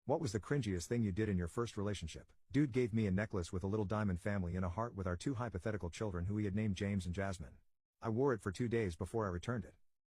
What was the cringiest thing you did in your first relationship? Dude gave me a necklace with a little diamond family and a heart with our two hypothetical children who he had named James and Jasmine. I wore it for 2 days before I returned it.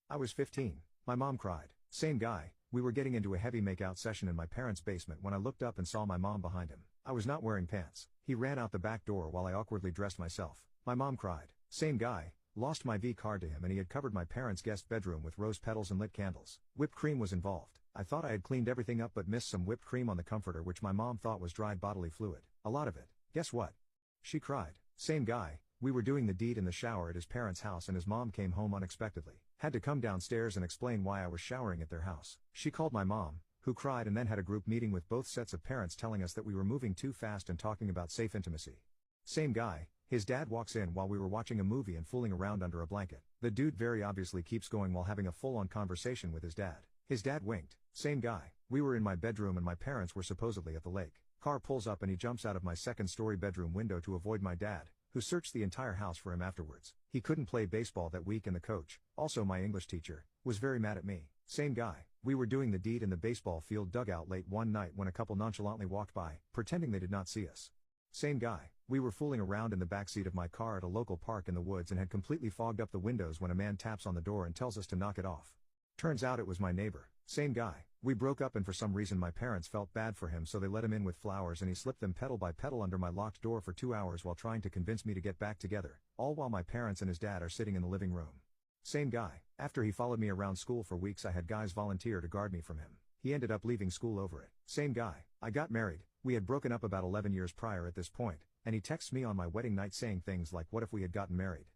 I was 15. My mom cried. Same guy. We were getting into a heavy makeout session in my parents' basement when I looked up and saw my mom behind him. I was not wearing pants. He ran out the back door while I awkwardly dressed myself. My mom cried. Same guy. Lost my V card to him and he had covered my parents' guest bedroom with rose petals and lit candles. Whipped cream was involved. I thought I had cleaned everything up but missed some whipped cream on the comforter which my mom thought was dried bodily fluid. A lot of it. Guess what? She cried. Same guy. We were doing the deed in the shower at his parents' house and his mom came home unexpectedly. Had to come downstairs and explain why I was showering at their house. She called my mom, who cried and then had a group meeting with both sets of parents telling us that we were moving too fast and talking about safe intimacy. Same guy. His dad walks in while we were watching a movie and fooling around under a blanket. The dude very obviously keeps going while having a full-on conversation with his dad. His dad winked. Same guy. We were in my bedroom and my parents were supposedly at the lake. Car pulls up and he jumps out of my second-story bedroom window to avoid my dad, who searched the entire house for him afterwards. He couldn't play baseball that week and the coach, also my English teacher, was very mad at me. Same guy. We were doing the deed in the baseball field dugout late one night when a couple nonchalantly walked by, pretending they did not see us. Same guy. We were fooling around in the backseat of my car at a local park in the woods and had completely fogged up the windows when a man taps on the door and tells us to knock it off. Turns out it was my neighbor. Same guy. We broke up and for some reason my parents felt bad for him so they let him in with flowers and he slipped them petal by petal under my locked door for 2 hours while trying to convince me to get back together, all while my parents and his dad are sitting in the living room. Same guy. After he followed me around school for weeks I had guys volunteer to guard me from him. He ended up leaving school over it. Same guy. I got married. We had broken up about 11 years prior at this point, and he texts me on my wedding night saying things like what if we had gotten married?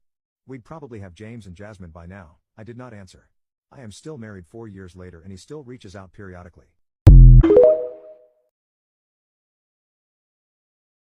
We'd probably have James and Jasmine by now. I did not answer. I am still married 4 years later and he still reaches out periodically.